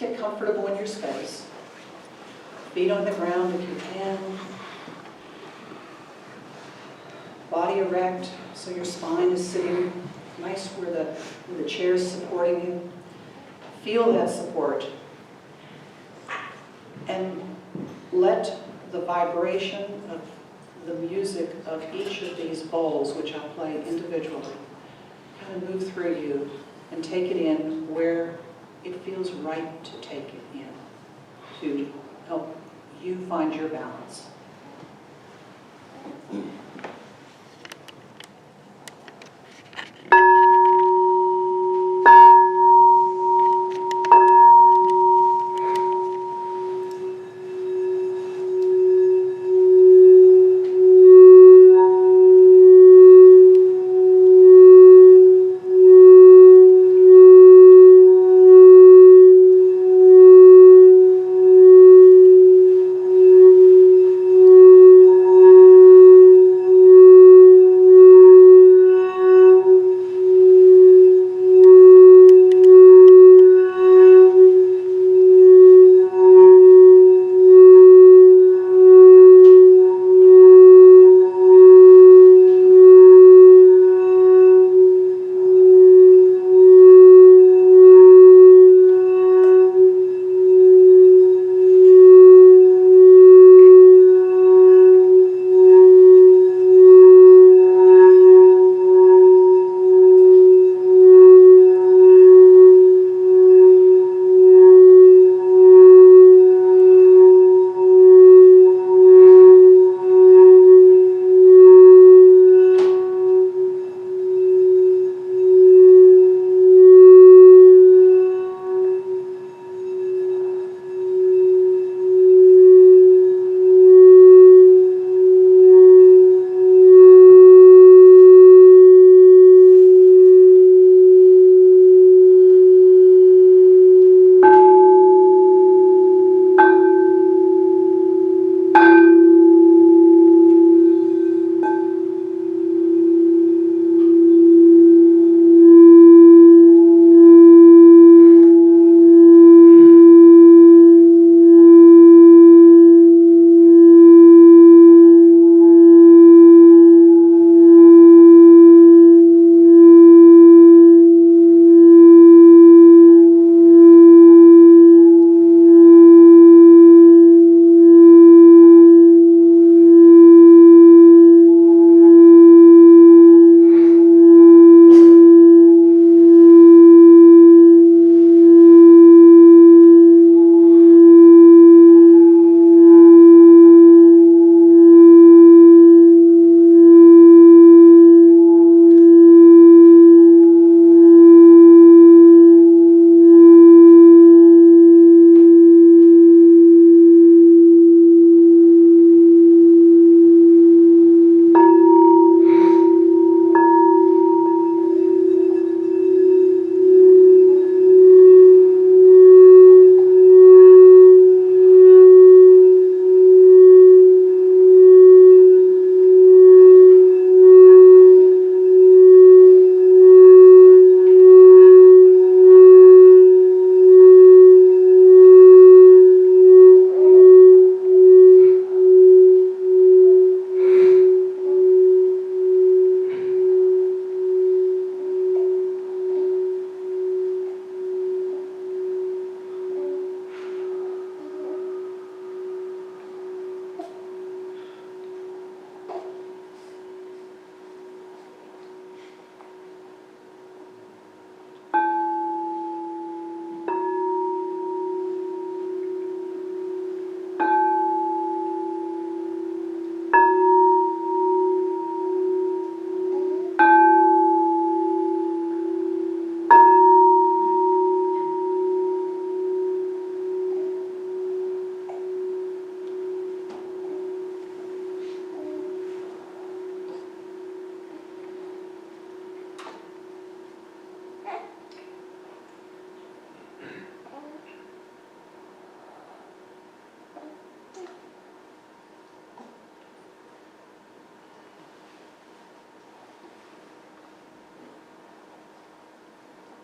get comfortable in your space. Feet on the ground if you can. Body erect, so your spine is sitting nice where the chair is supporting you. Feel that support. And let the vibration of the music of each of these bowls, which I'll play individually, kind of move through you and take it in where it feels right to take it in to help you find your balance.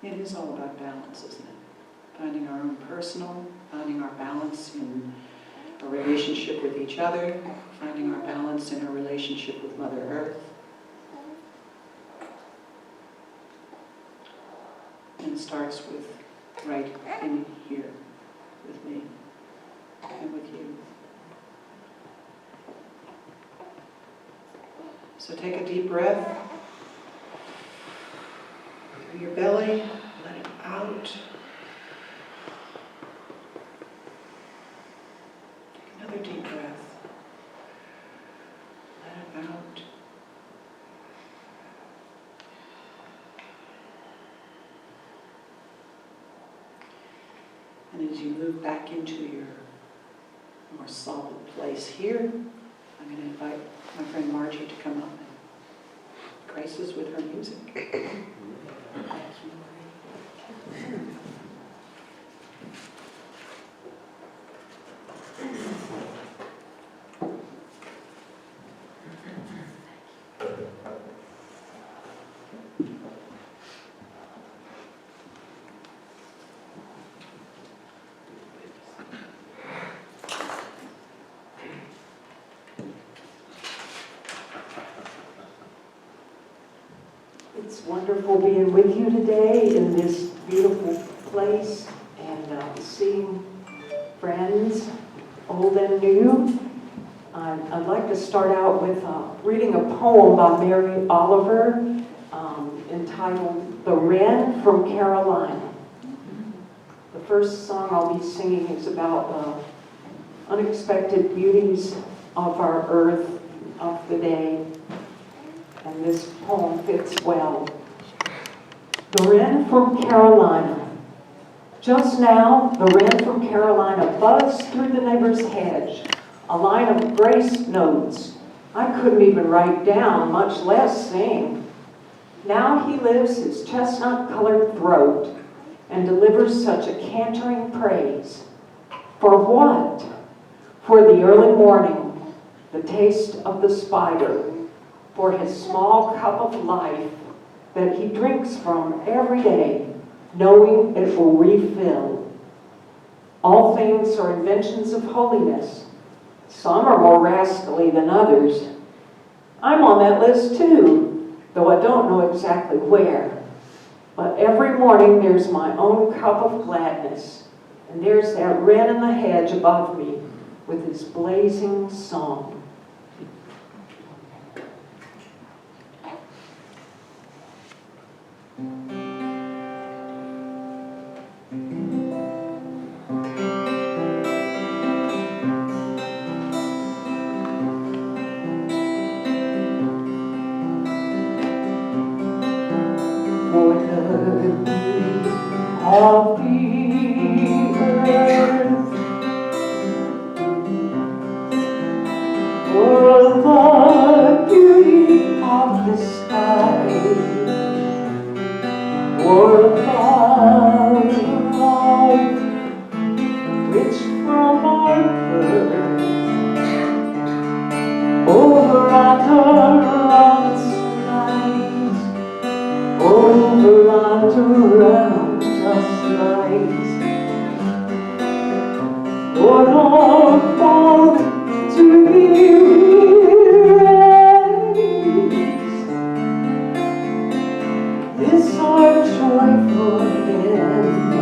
It is all about balance, isn't it? Finding our own personal, finding our balance in our relationship with each other, finding our balance in our relationship with Mother Earth. And it starts with right in here with me and with you. So take a deep breath through your belly, let it out. Take another deep breath, let it out. And as you move back into your more solid place here, I'm going to invite my friend Margie to come up and grace us with her music. Thank you. It's wonderful being with you today in this beautiful place and seeing friends, old and new. I'd like to start out with reading a poem by Mary Oliver entitled "The Wren from Carolina." The first song I'll be singing is about unexpected beauties of our earth, of the day. And this poem fits well. The wren from Carolina. Just now, the wren from Carolina buzzed through the neighbor's hedge, a line of grace notes I couldn't even write down, much less sing. Now he lifts his chestnut-colored throat and delivers such a cantering praise. For what? For the early morning, the taste of the spider, for his small cup of life that he drinks from every day, knowing it will refill. All things are inventions of holiness. Some are more rascally than others. I'm on that list too, though I don't know exactly where. But every morning there's my own cup of gladness, and there's that wren in the hedge above me with his blazing song. For the beauty of the earth, for the beauty of the sky, for the love which from our birth over utterance lies, over and around us lies. Lord, all fall to thee we raise this our joyful hymn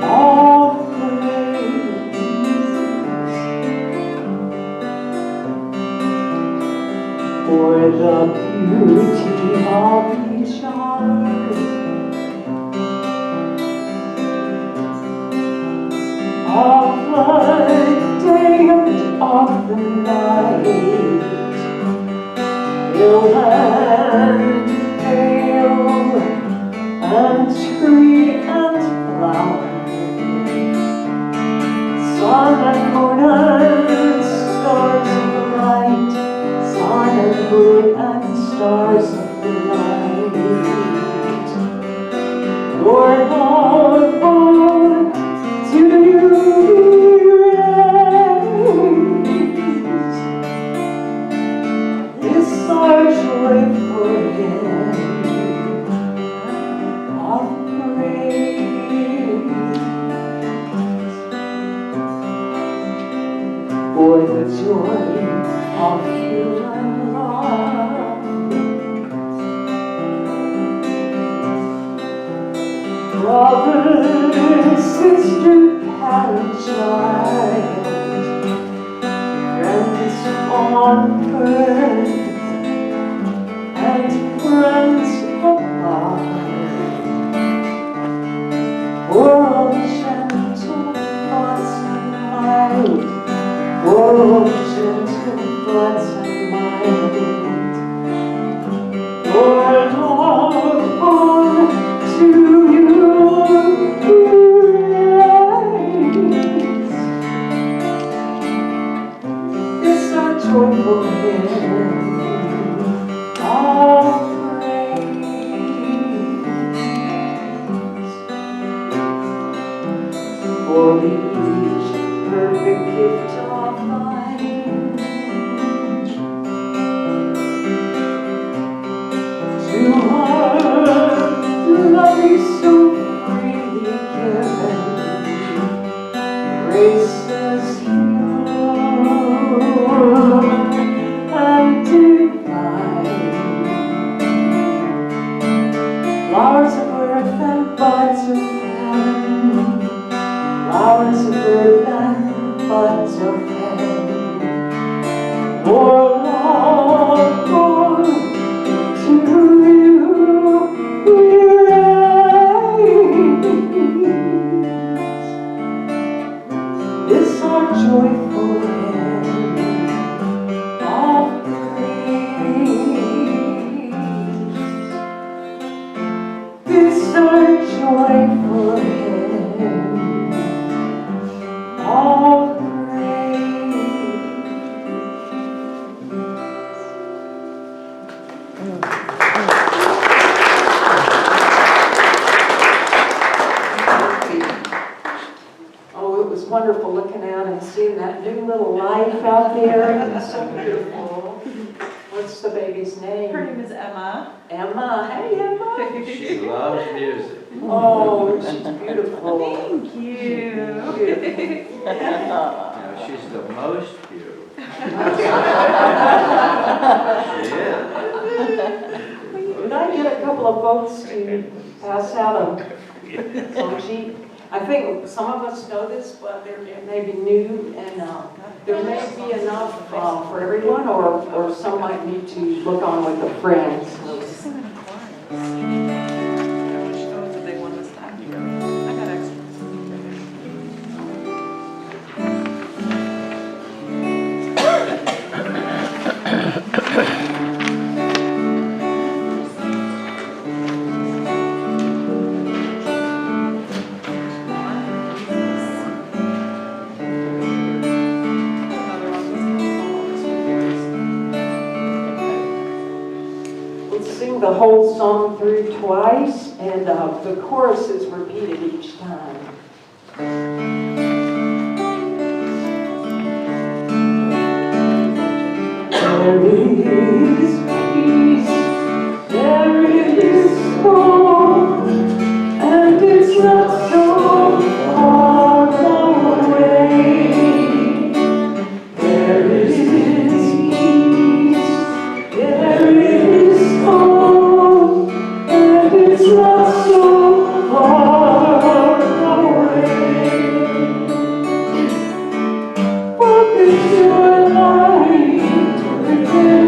of praise. For the beauty of each hour, of the day and of the night, hill and dale, and tree and flower, sun and moon and stars of the night, sun and moon and stars of the night. Lord, all fall to you we raise this our joy. for the joy of human love. Brother, sister, parent, child, friends on earth and friends apart. World gentle thoughts and mild, world gentle thoughts and mild. Lord, Lord, to you praise. This our joyful hymn of praise. For each perfect gift of thine, to her love is so freely given, graces pure and divine. Flowers of earth and buds of heaven, flowers of earth and buds of heaven. Lord, Lord, Lord, to you we raise. This our joyful hymn of praise. This our joyful hymn of Oh, it was wonderful looking out and seeing that new little life out there. It was so beautiful. What's the baby's name? Her name is Emma. Emma. Hey, Emma. She loves music. Oh, she's beautiful. Thank you. Now, she's the most beautiful. She is. Did I get a couple of votes to pass out a song sheet? I think some of us know this, but it may be new, and there may be enough for everyone, or some might need to look on with a friend. So. It's a big one this time. I got extras. Sing the whole song through twice, and the chorus is repeated each time. There is peace, there is hope, and it's not so far away. There is peace, there is hope, and it's not so far away. Walk into a light within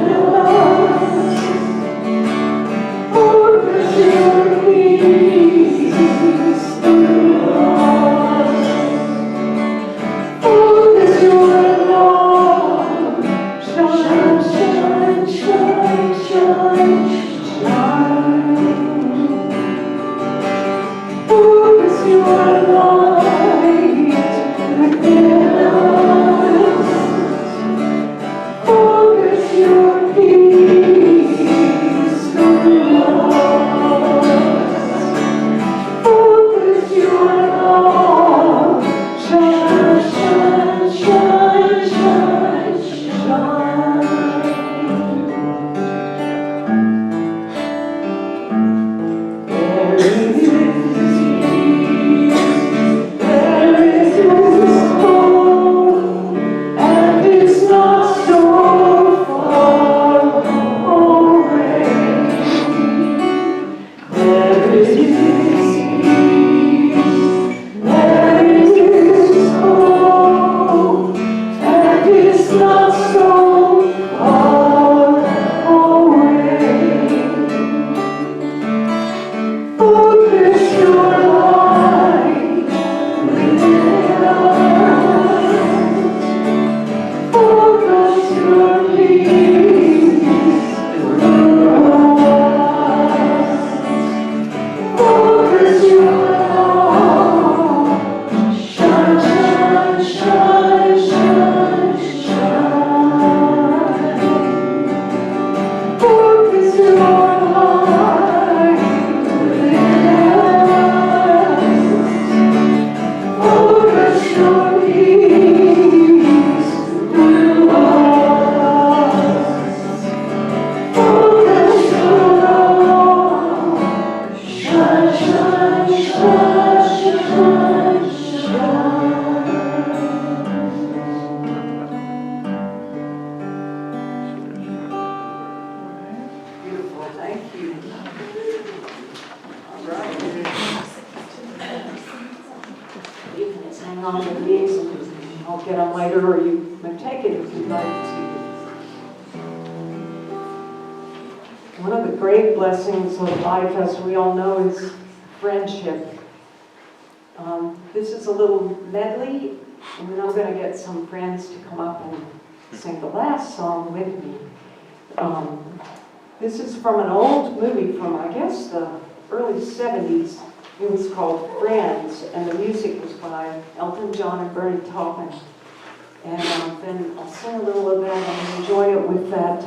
hang on to these and I'll get them later, or you may take it if you'd like to. One of the great blessings of life, as we all know, is friendship. This is a little medley, and then I'm going to get some friends to come up and sing the last song with me. This is from an old movie from, I guess, the early 70s. It was called Friends, and the music was by Elton John and Bernie Taupin. And then I'll sing a little of that and enjoy it with that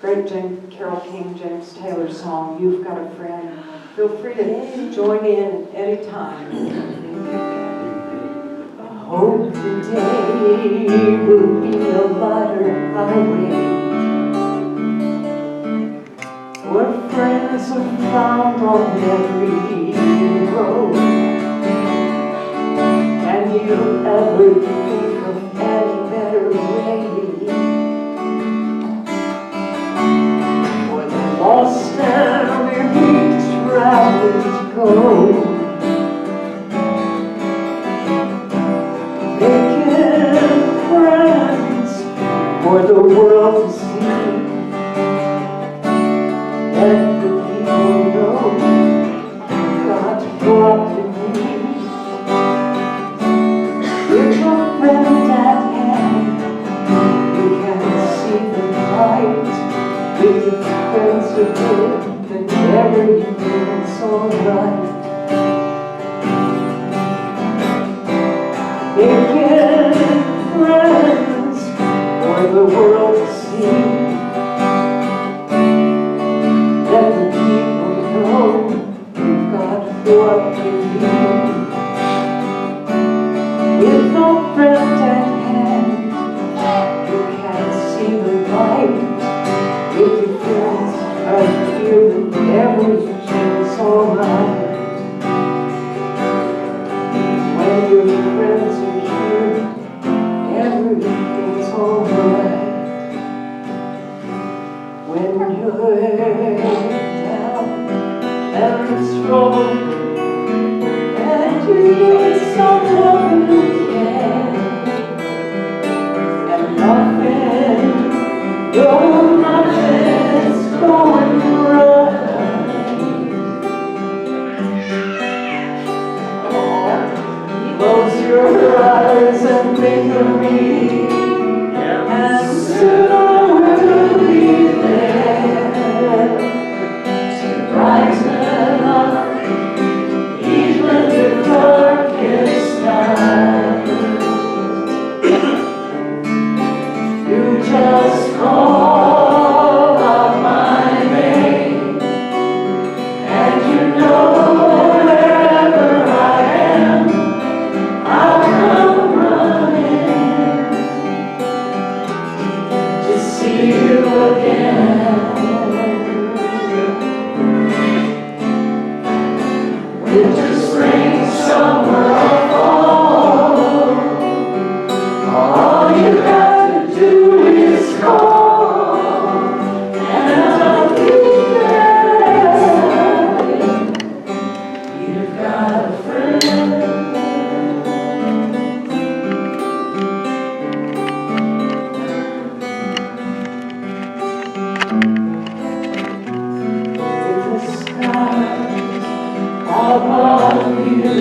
great Carole King, James Taylor song, You've Got a Friend. Feel free to join in any time. I hope the day will be a lighter highway, where friends are found on every road. Can you ever think of any better way for the lost and weary travelers to go? Making friends for the world to see. Let the people know God brought to me. With your friend at hand, you can see the light. With your friends with you, then everything's alright. Making friends for the world to see. Let the people know you've got what you need. With no friend at hand, you can see the light. If your friends are here, then everything's alright. When your friends are here, everything's alright. When you're down and strong, and you need someone who can, and nothing, nothing's going right. Close your eyes and think of me, and soon I will be there to brighten up even the darkest night. You just call out my name, and you know wherever I am, I'll come running to see you again. Winter, spring, summer, or fall, all you have to do is call, and I'll be there. You've got a friend. If the skies above you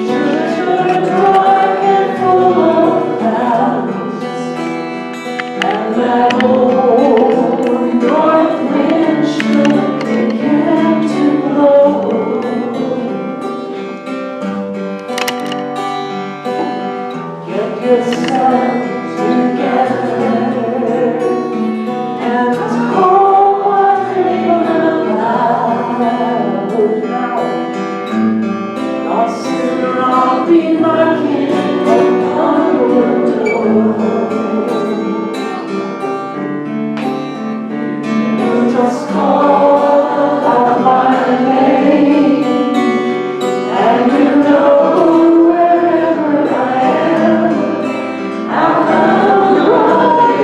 should turn dark and full of clouds, and that old north wind should begin to blow, get yourself together and call my name aloud. Now soon I'll be knocking upon your door. You just call out my name, and you know wherever I am, I'll come running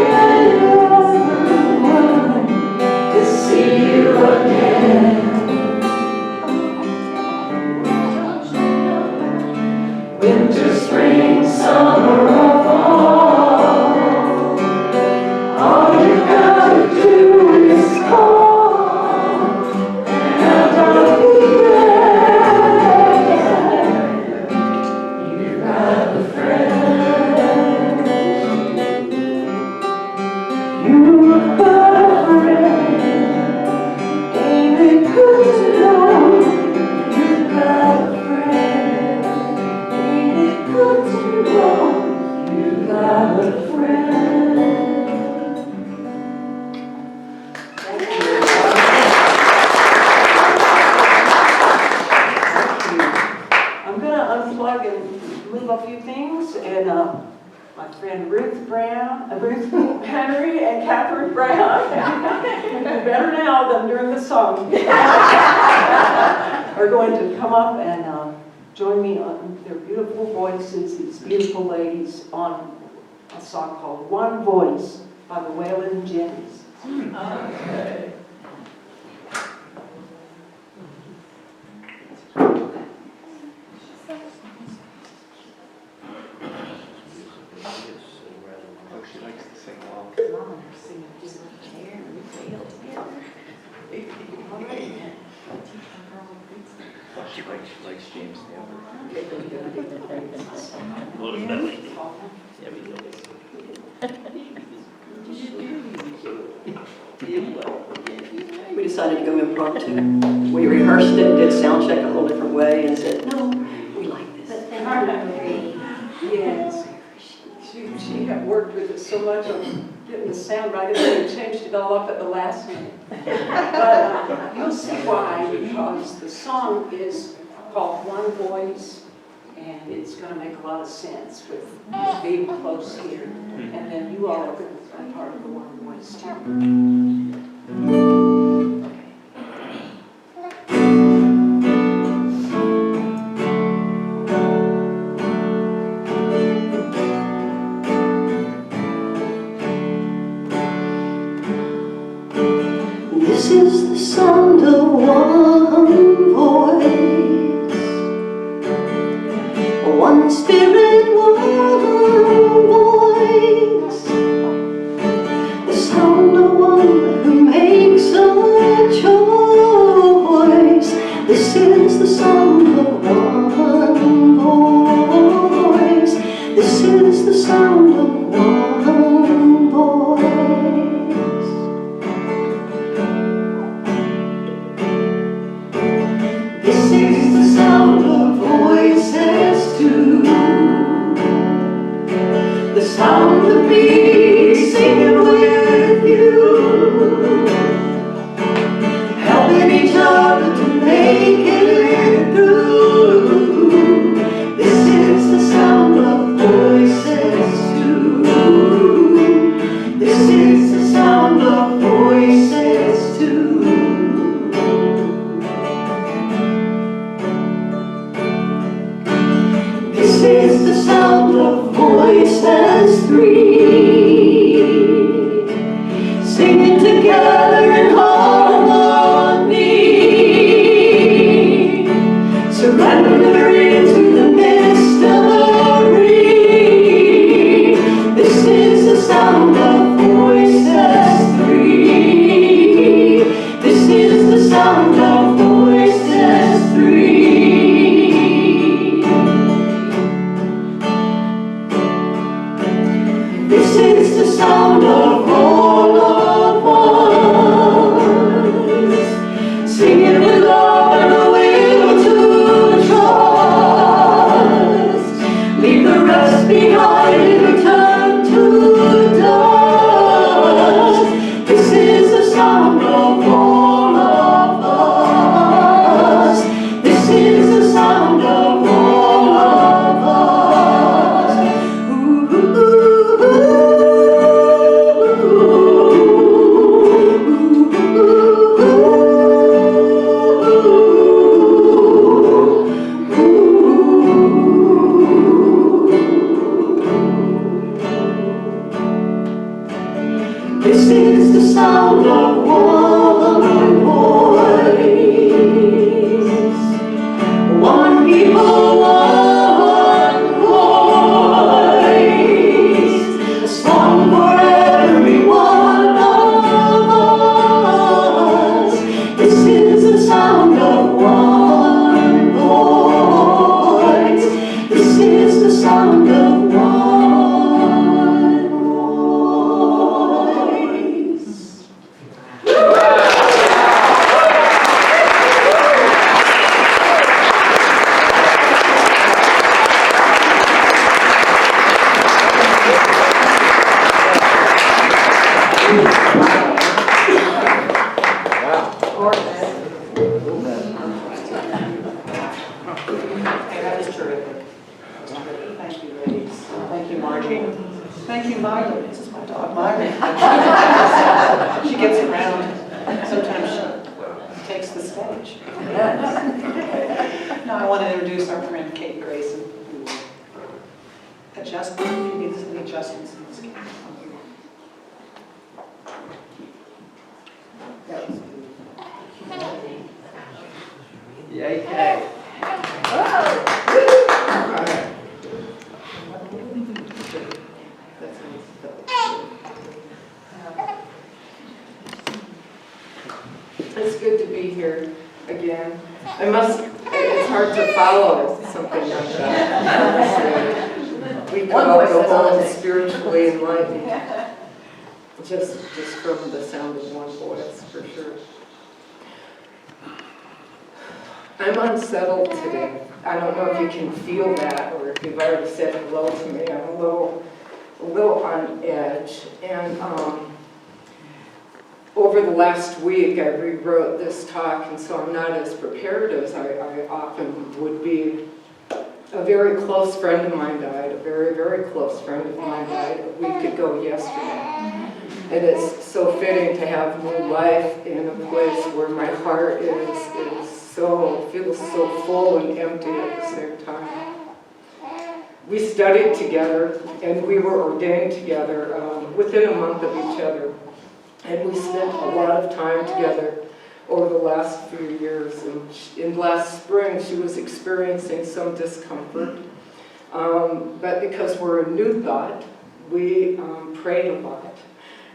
to see you again. winter, spring, summer, or fall. All you gotta do is call, and I'll be there. You got a friend. You've got a friend. Ain't it good to know you've got a friend? Ain't it good to know you've got a friend? Thank you. I'm going to unplug and move a few things, and my friend Ruth Henry and Catherine Brown, better now than during the song, are going to come up and join me on their beautiful voices, these beautiful ladies, on a song called One Voice by the Waylon Jennings. Okay. She likes to sing along. She likes James Taylor. We decided to go impromptu. We rehearsed it, did sound check a whole different way, and said, no, we like this. Yes. She had worked with us so much on getting the sound right, and then we changed it all up at the last minute. But you'll see why, because the song is called One Voice, and it's going to make a lot of sense with being close here. And then you all are going to be part of the One Voice too. This is the sound of one voice, one spirit, one voice, the sound of one who makes a choice. This is the sound of one voice. This is the sound of one voice. This is the sound of voices too. The sound of me singing with you, helping each other to make it through. This is the sound of voices too. This is the sound of voices too. This is the sound of voices three, singing together in harmony, surrendering to the mystery. This is the sound of voices three. This is the sound of voices three. This is the sound of all of us, singing with love and a will to trust. Leave the rest behind and return to dust. This is the sound of all of us. This is the sound of all of us. Ooh, ooh, This is the sound of one voice, one people, one sound of one voice. Hey, that was terrific. Thank you, ladies. Thank you, Margie. Thank you, Miley. This is my dog, Miley. She gets around. Sometimes she takes the stage. Now I want to introduce our friend Kate Greysen, who will adjust, if you need any adjustments in this case. That was good. Yay, Kay. It's good to be here again. It's hard to follow something like that. We could all go home spiritually enlightened. Just from the sound of one voice, for sure. I'm unsettled today. I don't know if you can feel that or if you've already said hello to me. I'm a little on edge. And over the last week, I rewrote this talk, and so I'm not as prepared as I often would be. A very close friend of mine died. A very, very close friend of mine died a week ago yesterday. And it's so fitting to have new life in a place where my heart feels so full and empty at the same time. We studied together, and we were ordained together within a month of each other. And we spent a lot of time together over the last few years. And in last spring, she was experiencing some discomfort. But because we're a new thought, we prayed a lot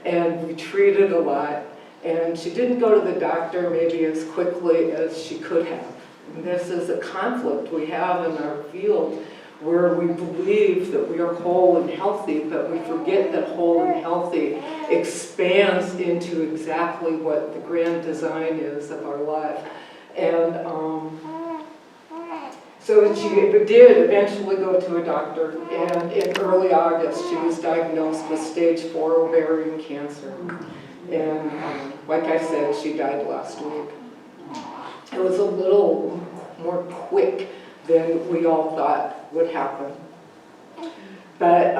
and retreated a lot. And she didn't go to the doctor maybe as quickly as she could have. And this is a conflict we have in our field where we believe that we are whole and healthy, but we forget that whole and healthy expands into exactly what the grand design is of our life. And so she did eventually go to a doctor, and in early August she was diagnosed with stage 4 ovarian cancer. And like I said, she died last week. It was a little more quick than we all thought would happen. But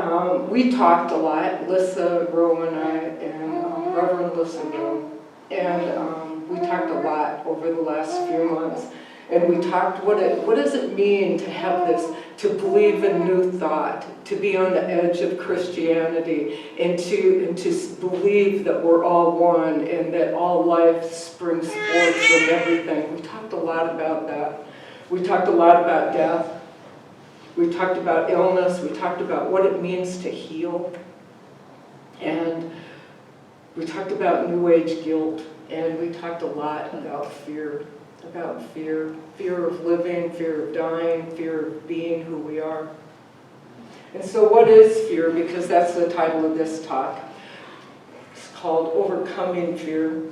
we talked a lot, Lissa Rowe and I, and Reverend Lissa Rowe, and we talked a lot over the last few months. And we talked, what does it mean to have this, to believe in new thought, to be on the edge of Christianity, and to believe that we're all one and that all life springs forth from everything. We talked a lot about that. We talked a lot about death. We talked about illness. We talked about what it means to heal. And we talked about New Age guilt. And we talked a lot about fear. Fear of living, fear of dying, fear of being who we are. And so what is fear? Because that's the title of this talk. It's called Overcoming Fear.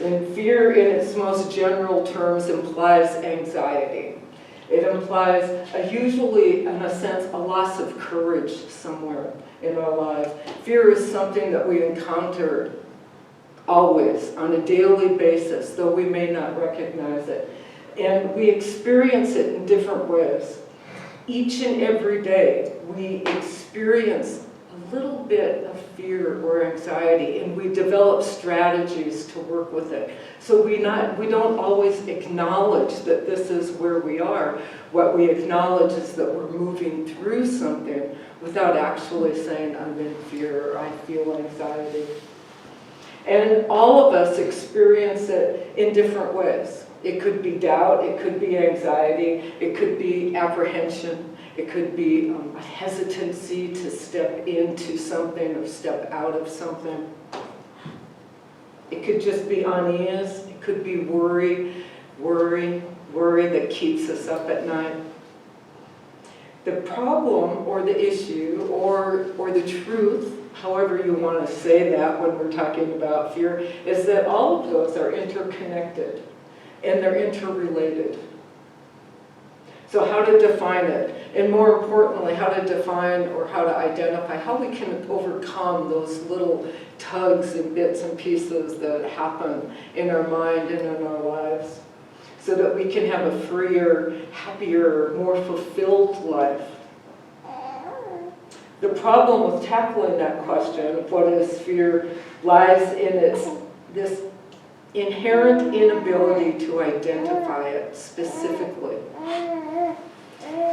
And fear in its most general terms implies anxiety. It implies usually, in a sense, a loss of courage somewhere in our lives. Fear is something that we encounter always, on a daily basis, though we may not recognize it. And we experience it in different ways. Each and every day, we experience a little bit of fear or anxiety, and we develop strategies to work with it. So we don't always acknowledge that this is where we are. What we acknowledge is that we're moving through something without actually saying, I'm in fear, or I feel anxiety. And all of us experience it in different ways. It could be doubt, it could be anxiety, it could be apprehension, it could be a hesitancy to step into something or step out of something. It could just be unease, it could be worry that keeps us up at night. The problem or the issue or the truth, however you want to say that when we're talking about fear, is that all of those are interconnected and they're interrelated. So how to define it, and more importantly, how to define or how to identify how we can overcome those little tugs and bits and pieces that happen in our mind and in our lives, so that we can have a freer, happier, more fulfilled life. The problem with tackling that question of what is fear lies in this inherent inability to identify it specifically.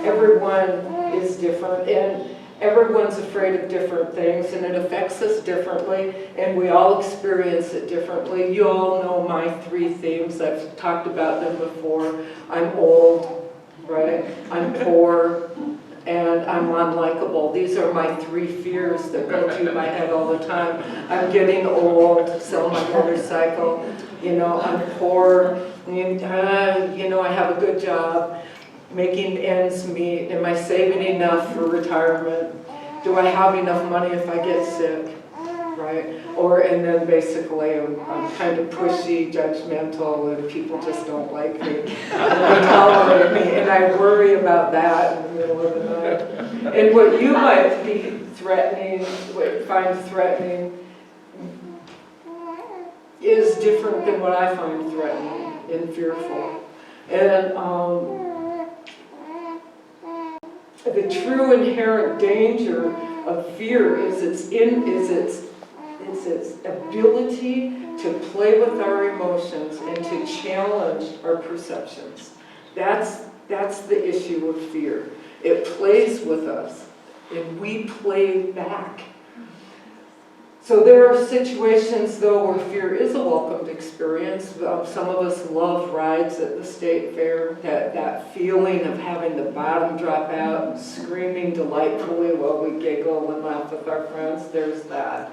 Everyone is different, and everyone's afraid of different things, and it affects us differently, and we all experience it differently. You all know my 3 themes. I've talked about them before. I'm old, right? I'm poor, and I'm unlikable. These are my 3 fears that go through my head all the time. I'm getting old, sell my motorcycle, I'm poor, I have a good job, making ends meet. Am I saving enough for retirement? Do I have enough money if I get sick? Right? And then basically I'm kind of pushy, judgmental, and people just don't like me. They tolerate me, and I worry about that in the middle of the night. And what you might be threatening, find threatening, is different than what I find threatening and fearful. And the true inherent danger of fear is its ability to play with our emotions and to challenge our perceptions. That's the issue of fear. It plays with us, and we play back. So there are situations, though, where fear is a welcomed experience. Some of us love rides at the state fair, that feeling of having the bottom drop out and screaming delightfully while we giggle and laugh with our friends. There's that.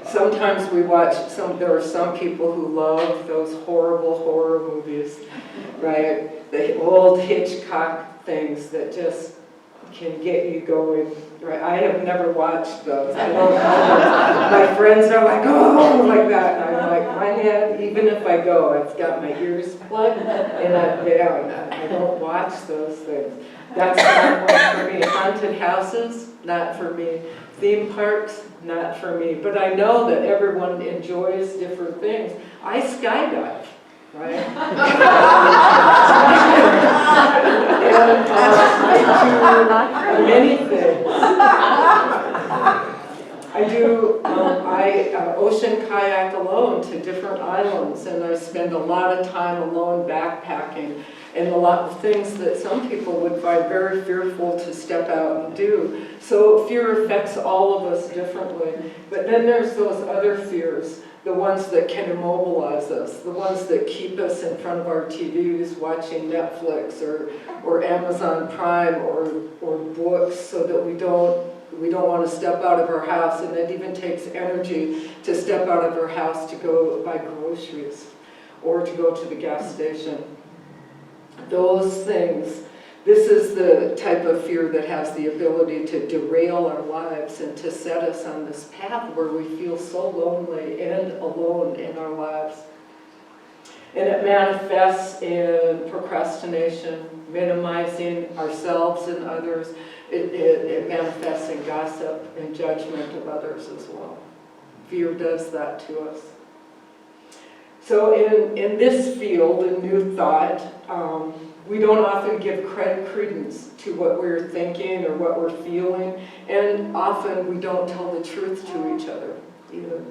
Sometimes we watch, there are some people who love those horrible horror movies, right? The old Hitchcock things that just can get you going, right? I have never watched those. I don't know. My friends are like, oh, like that. And I'm like, my head, even if I go, I've got my ears plugged, and I don't watch those things. That's not one for me. Haunted houses, not for me. Theme parks, not for me. But I know that everyone enjoys different things. I skydive, right? And I do many things. I ocean kayak alone to different islands, and I spend a lot of time alone backpacking, and a lot of things that some people would find very fearful to step out and do. So fear affects all of us differently. But then there's those other fears, the ones that can immobilize us, the ones that keep us in front of our TVs watching Netflix or Amazon Prime or books, so that we don't want to step out of our house, and it even takes energy to step out of our house to go buy groceries or to go to the gas station. Those things, this is the type of fear that has the ability to derail our lives and to set us on this path where we feel so lonely and alone in our lives. And it manifests in procrastination, minimizing ourselves and others. It manifests in gossip and judgment of others as well. Fear does that to us. So in this field, in New Thought, we don't often give credence to what we're thinking or what we're feeling, and often we don't tell the truth to each other either.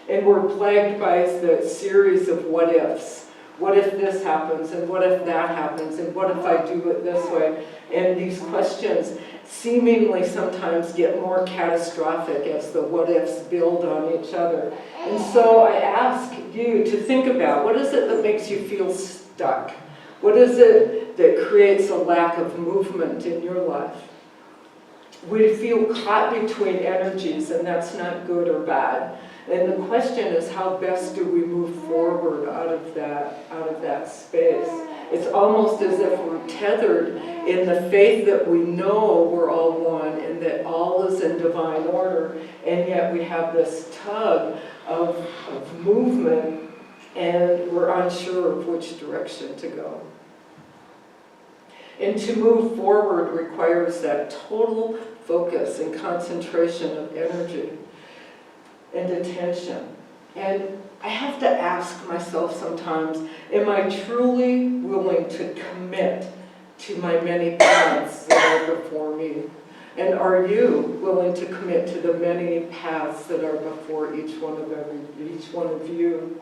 And we're plagued by the series of what ifs. What if this happens, and what if that happens, and what if I do it this way? And these questions seemingly sometimes get more catastrophic as the what ifs build on each other. And so I ask you to think about, what is it that makes you feel stuck? What is it that creates a lack of movement in your life? We feel caught between energies, and that's not good or bad. And the question is, how best do we move forward out of that space? It's almost as if we're tethered in the faith that we know we're all one and that all is in divine order, and yet we have this tug of movement, and we're unsure of which direction to go. And to move forward requires that total focus and concentration of energy and attention. And I have to ask myself sometimes, am I truly willing to commit to my many paths that are before me? And are you willing to commit to the many paths that are before each one of you?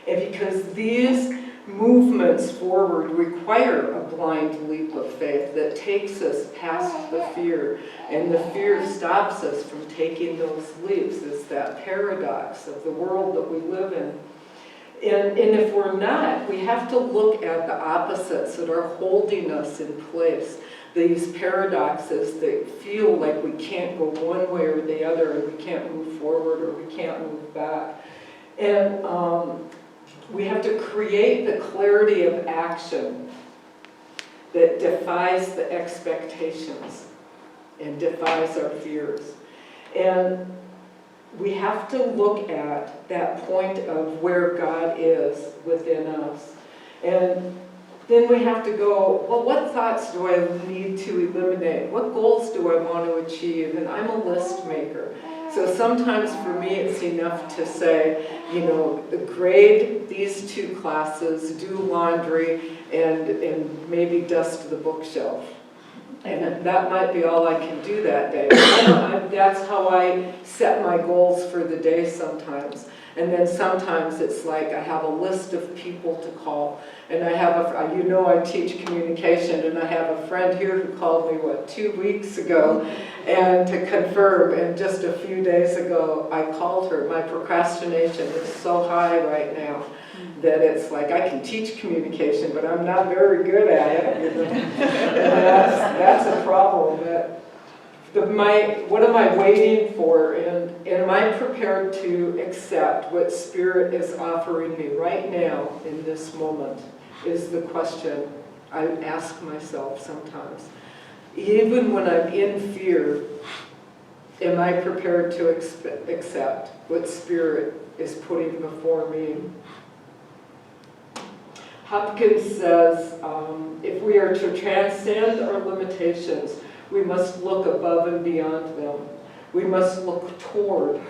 And because these movements forward require a blind leap of faith that takes us past the fear, and the fear stops us from taking those leaps. It's that paradox of the world that we live in. And if we're not, we have to look at the opposites that are holding us in place. These paradoxes that feel like we can't go one way or the other, and we can't move forward or we can't move back. And we have to create the clarity of action that defies the expectations and defies our fears. And we have to look at that point of where God is within us. And then we have to go, well, what thoughts do I need to eliminate? What goals do I want to achieve? And I'm a list maker. So sometimes for me it's enough to say, you know, grade these 2 classes, do laundry, and maybe dust the bookshelf. And that might be all I can do that day. That's how I set my goals for the day sometimes. And then sometimes it's like I have a list of people to call. And I have I teach communication, and I have a friend here who called me, 2 weeks ago, and to confirm, and just a few days ago I called her. My procrastination is so high right now that it's like I can teach communication, but I'm not very good at it. You know? And that's a problem. What am I waiting for, and am I prepared to accept what Spirit is offering me right now in this moment, is the question I ask myself sometimes. Even when I'm in fear, am I prepared to accept what Spirit is putting before me? Hopkins says, if we are to transcend our limitations, we must look above and beyond them. We must look toward.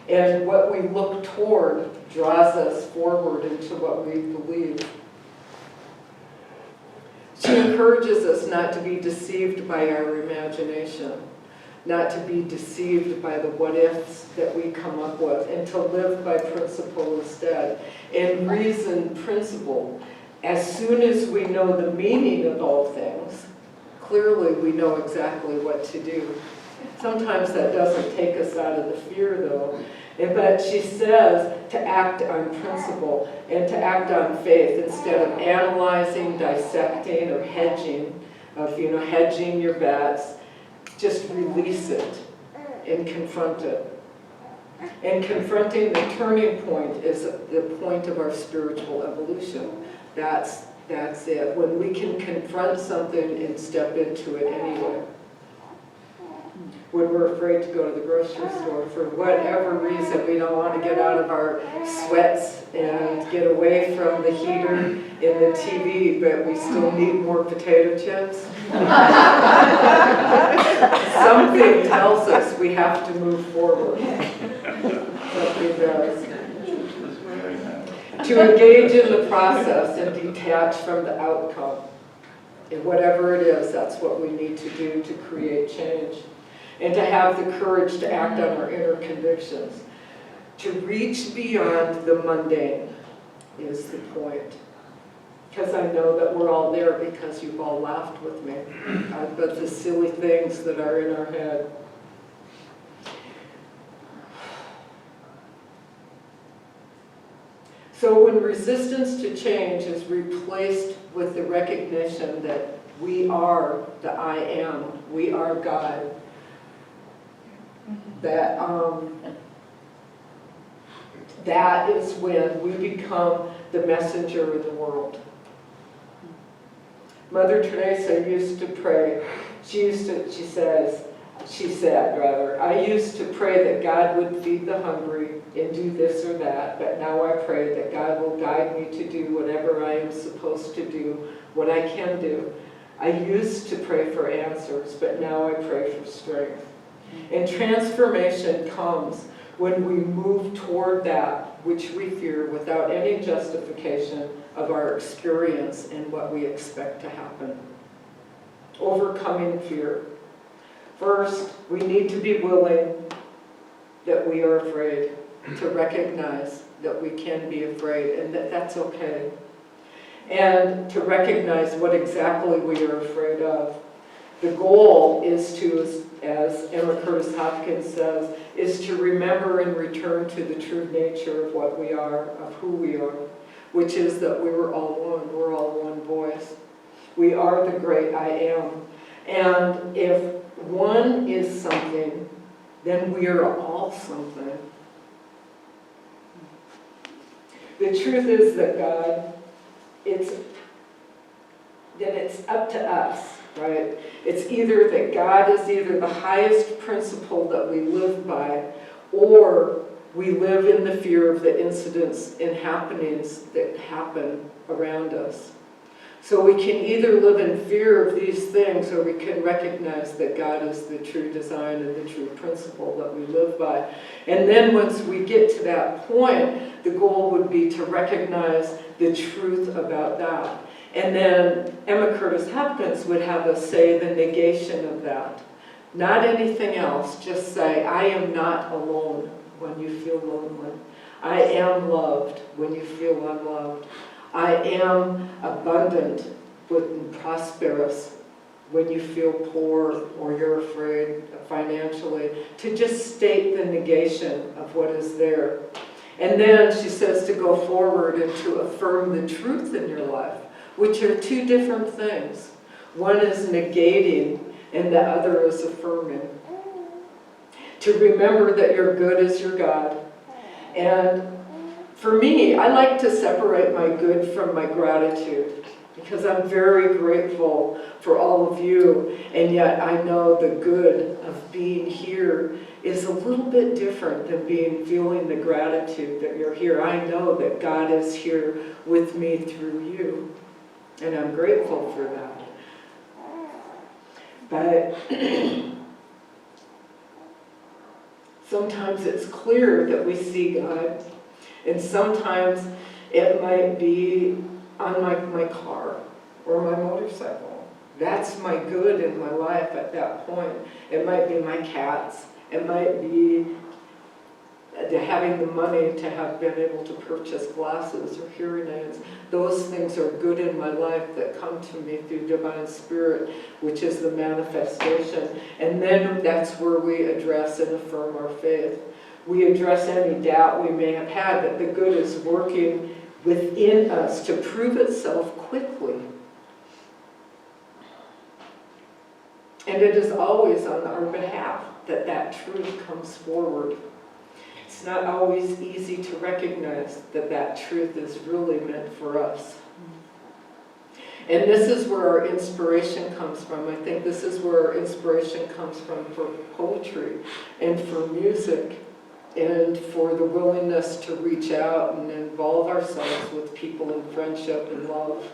And what we look toward draws us forward into what we believe. She encourages us not to be deceived by our imagination, not to be deceived by the what-ifs that we come up with, and to live by principle instead. And reason principle. As soon as we know the meaning of all things, clearly we know exactly what to do. Sometimes that doesn't take us out of the fear, though. But she says to act on principle and to act on faith instead of analyzing, dissecting, or hedging, hedging your bets. Just release it and confront it. And confronting the turning point is the point of our spiritual evolution. That's it. When we can confront something and step into it anyway. When we're afraid to go to the grocery store for whatever reason, we don't want to get out of our sweats and get away from the heater and the TV, but we still need more potato chips. Something tells us we have to move forward. Something does. To engage in the process and detach from the outcome. And whatever it is, that's what we need to do to create change. And to have the courage to act on our inner convictions. To reach beyond the mundane is the point. Because I know that we're all there because you've all laughed with me about the silly things that are in our head. So when resistance to change is replaced with the recognition that we are the I am, we are God, that is when we become the messenger in the world. Mother Teresa used to pray. She said, I used to pray that God would feed the hungry and do this or that, but now I pray that God will guide me to do whatever I am supposed to do, what I can do. I used to pray for answers, but now I pray for strength. And transformation comes when we move toward that which we fear without any justification of our experience and what we expect to happen. Overcoming fear. First, we need to be willing that we are afraid, to recognize that we can be afraid and that that's okay. And to recognize what exactly we are afraid of. The goal is to, as Emma Curtis Hopkins says, is to remember and return to the true nature of what we are, of who we are, which is that we were all one. We're all one voice. We are the great I am. And if one is something, then we are all something. The truth is that God, it's up to us, right? It's either that God is either the highest principle that we live by, or we live in the fear of the incidents and happenings that happen around us. So we can either live in fear of these things, or we can recognize that God is the true design and the true principle that we live by. And then once we get to that point, the goal would be to recognize the truth about that. And then Emma Curtis Hopkins would have us say the negation of that. Not anything else, just say, I am not alone when you feel lonely. I am loved when you feel unloved. I am abundant and prosperous when you feel poor or you're afraid financially. To just state the negation of what is there. And then she says to go forward and to affirm the truth in your life, which are two different things. One is negating and the other is affirming. To remember that your good is your God. And for me, I like to separate my good from my gratitude, because I'm very grateful for all of you, and yet I know the good of being here is a little bit different than feeling the gratitude that you're here. I know that God is here with me through you, and I'm grateful for that. But sometimes it's clear that we see God. And sometimes it might be on my car or my motorcycle. That's my good in my life at that point. It might be my cats. It might be having the money to have been able to purchase glasses or hearing aids. Those things are good in my life that come to me through Divine Spirit, which is the manifestation. And then that's where we address and affirm our faith. We address any doubt we may have had that the good is working within us to prove itself quickly. And it is always on our behalf that that truth comes forward. It's not always easy to recognize that that truth is really meant for us. And this is where our inspiration comes from. I think this is where our inspiration comes from for poetry and for music, and for the willingness to reach out and involve ourselves with people in friendship and love.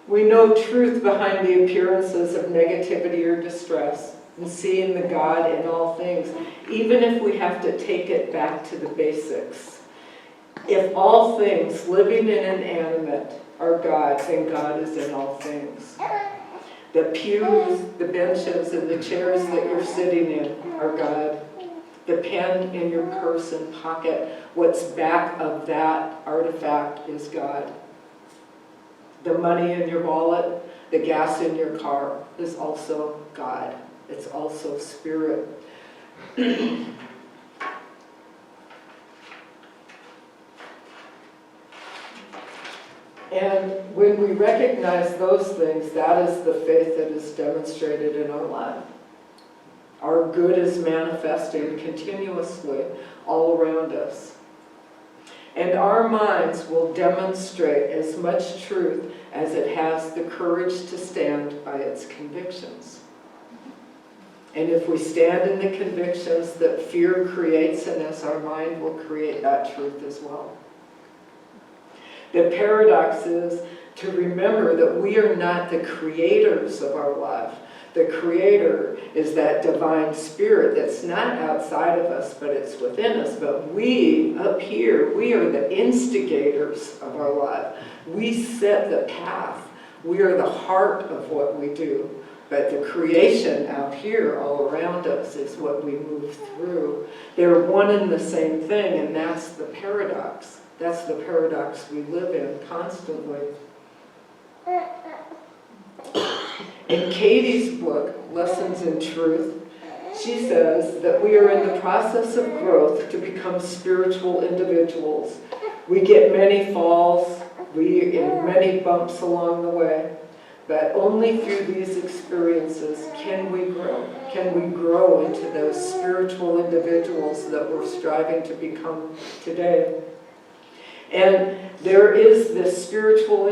We know truth behind the appearances of negativity or distress, and seeing the God in all things, even if we have to take it back to the basics. If all things, living and inanimate, are God, then God is in all things. The pews, the benches, and the chairs that you're sitting in are God. The pen in your purse and pocket, what's back of that artifact is God. The money in your wallet, the gas in your car is also God. It's also Spirit. And when we recognize those things, that is the faith that is demonstrated in our life. Our good is manifesting continuously all around us. And our minds will demonstrate as much truth as it has the courage to stand by its convictions. And if we stand in the convictions that fear creates in us, our mind will create that truth as well. The paradox is to remember that we are not the creators of our life. The creator is that divine spirit that's not outside of us, but it's within us. But we, up here, we are the instigators of our life. We set the path. We are the heart of what we do. But the creation out here, all around us, is what we move through. They're one and the same thing, and that's the paradox. That's the paradox we live in constantly. In Katie's book, Lessons in Truth, she says that we are in the process of growth to become spiritual individuals. We get many falls, and many bumps along the way, but only through these experiences can we grow. Can we grow into those spiritual individuals that we're striving to become today? And there is this spiritual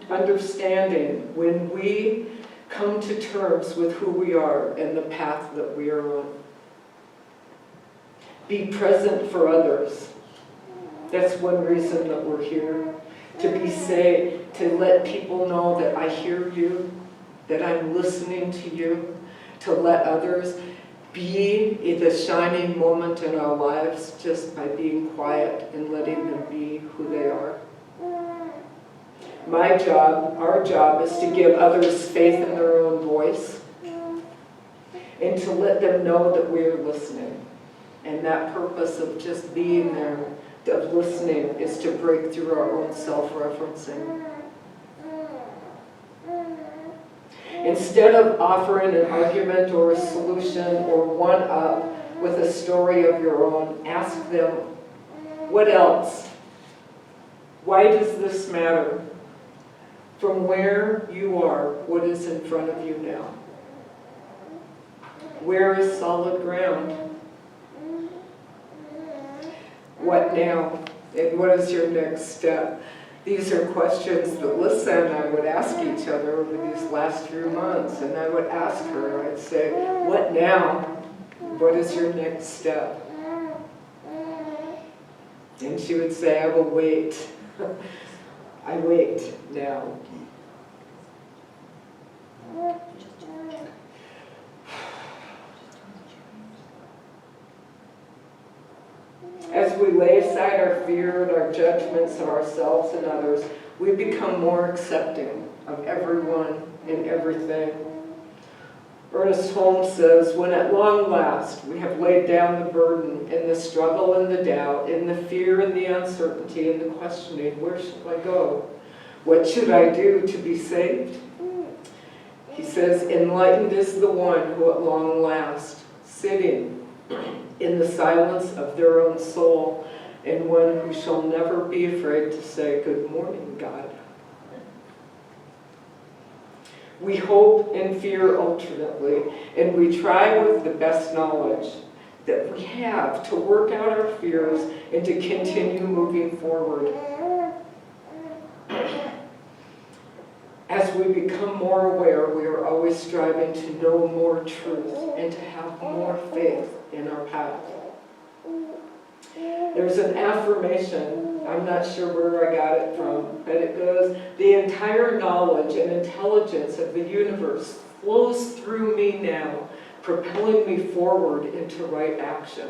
understanding when we come to terms with who we are and the path that we are on. Be present for others. That's one reason that we're here. To be safe, to let people know that I hear you, that I'm listening to you, to let others be in the shining moment in our lives just by being quiet and letting them be who they are. My job, our job, is to give others faith in their own voice and to let them know that we're listening. And that purpose of just being there, of listening, is to break through our own self-referencing. Instead of offering an argument or a solution or one-up with a story of your own, ask them, what else? Why does this matter? From where you are, what is in front of you now? Where is solid ground? What now? And what is your next step? These are questions that Lisa and I would ask each other over these last few months. And I would ask her, I'd say, what now? What is your next step? And she would say, I will wait. I wait now. As we lay aside our fear and our judgments of ourselves and others, we become more accepting of everyone and everything. Ernest Holmes says, when at long last we have laid down the burden in the struggle and the doubt, in the fear and the uncertainty and the questioning, where should I go? What should I do to be saved? He says, enlightened is the one who at long last, sitting in the silence of their own soul, and one who shall never be afraid to say, good morning, God. We hope and fear alternately, and we try with the best knowledge that we have to work out our fears and to continue moving forward. As we become more aware, we are always striving to know more truth and to have more faith in our path. There's an affirmation, I'm not sure where I got it from, but it goes, the entire knowledge and intelligence of the universe flows through me now, propelling me forward into right action.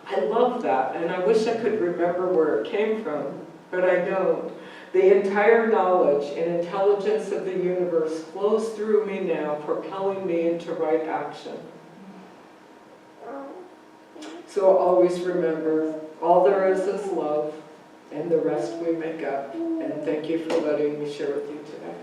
I love that, and I wish I could remember where it came from, but I don't. The entire knowledge and intelligence of the universe flows through me now, propelling me into right action. So always remember, all there is love, and the rest we make up. And thank you for letting me share with you today.